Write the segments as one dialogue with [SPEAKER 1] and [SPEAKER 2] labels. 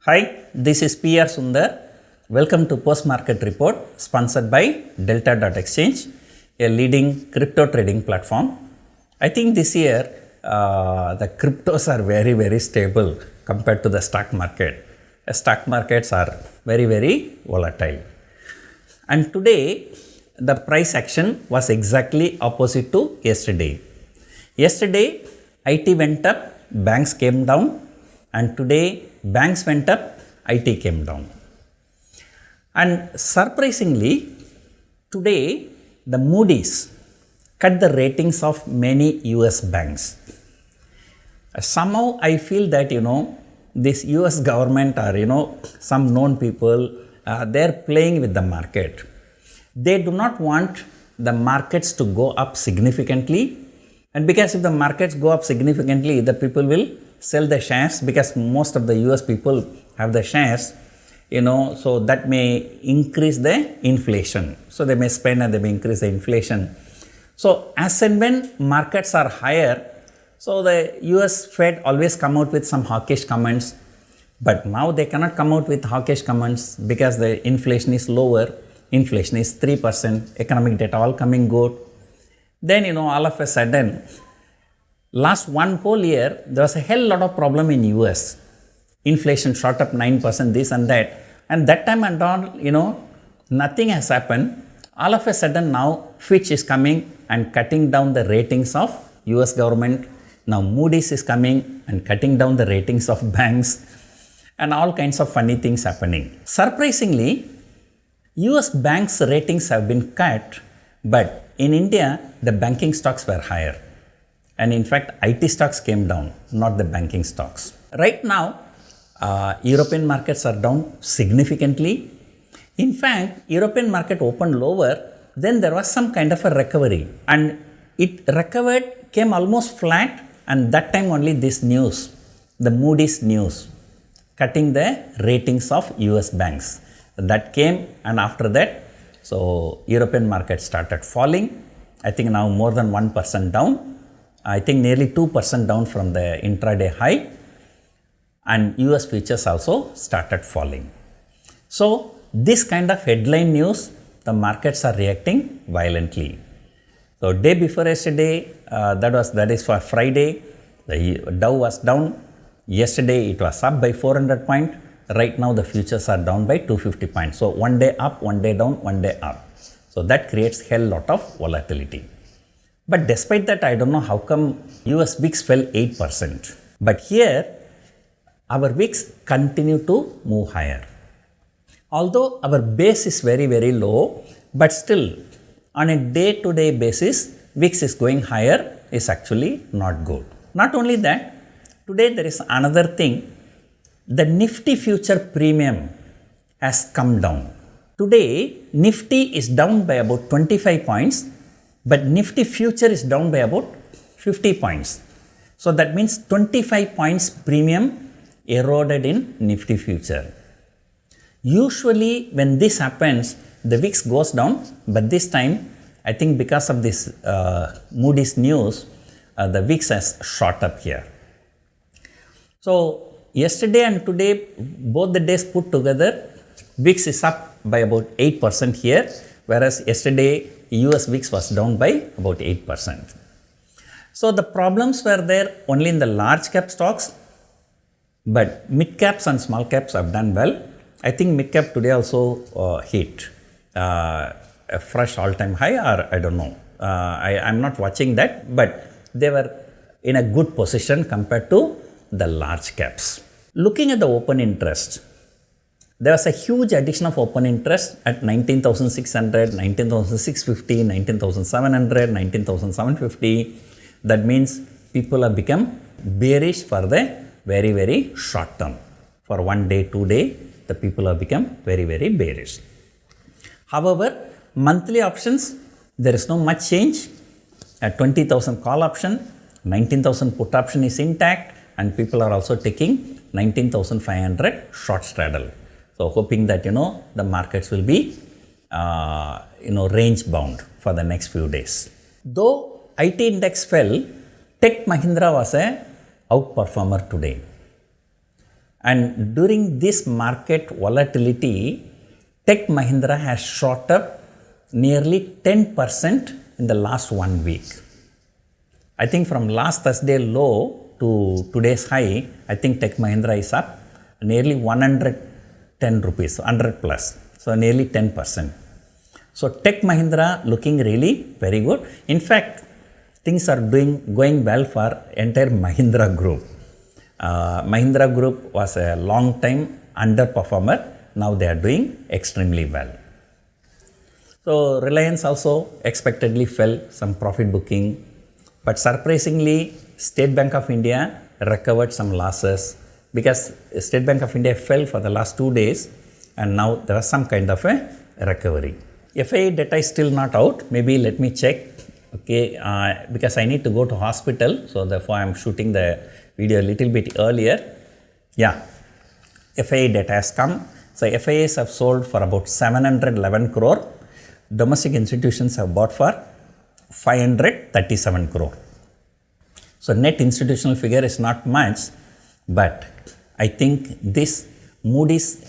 [SPEAKER 1] Hi, this is PR Sundar. Welcome to Post Market Report sponsored by Delta.exchange, a leading crypto trading platform. I think this year the cryptos are very stable compared to the stock market. The stock markets are very volatile. And today the price action was exactly opposite to yesterday. Yesterday IT went up, banks came down, and today banks went up, IT came down. And surprisingly, today the Moody's cut the ratings of many US banks. Somehow I feel that this US government or some known people, they're playing with the market. They do not want the markets to go up significantly, and because if the markets go up significantly, the people will sell the shares because most of the US people have the shares, so that may increase the inflation. So they may spend and they may increase the inflation. So as and when markets are higher, so the US Fed always come out with some hawkish comments, but now they cannot come out with hawkish comments because the inflation is lower. Inflation is 3%, economic data all coming good. Then all of a sudden, last one whole year, there was a hell lot of problem in US. Inflation shot up 9%, this and that. And that time and all, nothing has happened. All of a sudden now, FITCH is coming and cutting down the ratings of US government. Now Moody's is coming and cutting down the ratings of banks, and all kinds of funny things happening. Surprisingly, US banks ratings have been cut, but in India, the banking stocks were higher. And in fact, IT stocks came down, not the banking stocks. Right now, European markets are down significantly. In fact, European market opened lower, then there was some kind of a recovery. And it recovered, came almost flat, and that time only this news, the Moody's news, cutting the ratings of US banks. That came, and after that, so European market started falling. I think now more than 1% down. I think nearly 2% down from the intraday high, and US futures also started falling. So this kind of headline news, the markets are reacting violently. So day before yesterday, that is for Friday, the Dow was down. Yesterday it was up by 400 points. Right now the futures are down by 250 points. So one day up, one day down, one day up. So that creates hell lot of volatility. But despite that, I don't know how come US VIX fell 8%. But here, our VIX continue to move higher. Although our base is very low, but still on a day-to-day basis, VIX is going higher is actually not good. Not only that, today there is another thing. The Nifty future premium has come down. Today, Nifty is down by about 25 points, but Nifty future is down by about 50 points. So that means 25 points premium eroded in Nifty future. Usually when this happens, the VIX goes down, but this time I think because of this Moody's news, the VIX has shot up here. So yesterday and today, both the days put together, VIX is up by about 8% here, whereas yesterday US VIX was down by about 8%. So the problems were there only in the large cap stocks, but mid caps and small caps have done well. I think mid cap today also hit a fresh all-time high, or I don't know. I'm not watching that, but they were in a good position compared to the large caps. Looking at the open interest, there was a huge addition of open interest at 19,600, 19,650, 19,700, 19,750. That means people have become bearish for the very short term. For 1 day, 2 day, the people have become very bearish. However, monthly options, there is no much change. At 20,000 call option, 19,000 put option is intact, and people are also taking 19,500 short straddle. So hoping that the markets will be range bound for the next few days. Though IT index fell, Tech Mahindra was a outperformer today. And during this market volatility, Tech Mahindra has shot up nearly 10% in the last 1 week. I think from last Thursday low to today's high, I think Tech Mahindra is up nearly 110 rupees, 100 plus, so nearly 10%. So Tech Mahindra looking really very good. In fact, things are going well for entire Mahindra group. Mahindra group was a long time underperformer. Now they are doing extremely well. So Reliance also expectedly fell some profit booking, but surprisingly State Bank of India recovered some losses because State Bank of India fell for the last 2 days and now there was some kind of a recovery. FII data is still not out. Maybe let me check. Okay, because I need to go to hospital, so therefore I am shooting the video a little bit earlier. Yeah, FII data has come. So FIIs have sold for about 711 crore. Domestic institutions have bought for 537 crore. So net institutional figure is not much, but I think this Moody's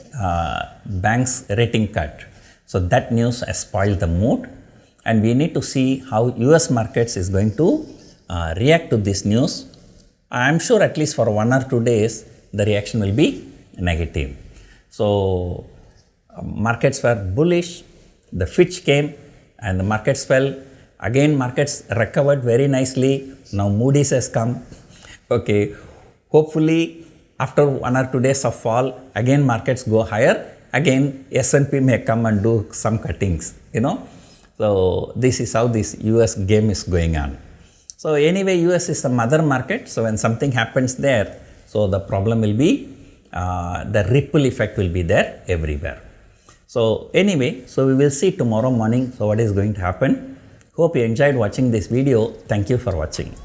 [SPEAKER 1] bank's rating cut. So that news has spoiled the mood, and we need to see how US markets is going to react to this news. I am sure at least for 1 or 2 days the reaction will be negative. So markets were bullish, the FITCH came and the markets fell. Again markets recovered very nicely. Now Moody's has come. Okay, hopefully after 1 or 2 days of fall, again markets go higher. Again S&P may come and do some cuttings, you know. So this is how this US game is going on. So anyway, US is the mother market. So when something happens there, so the problem will be, the ripple effect will be there everywhere. So anyway, so we will see tomorrow morning, so what is going to happen. Hope you enjoyed watching this video. Thank you for watching.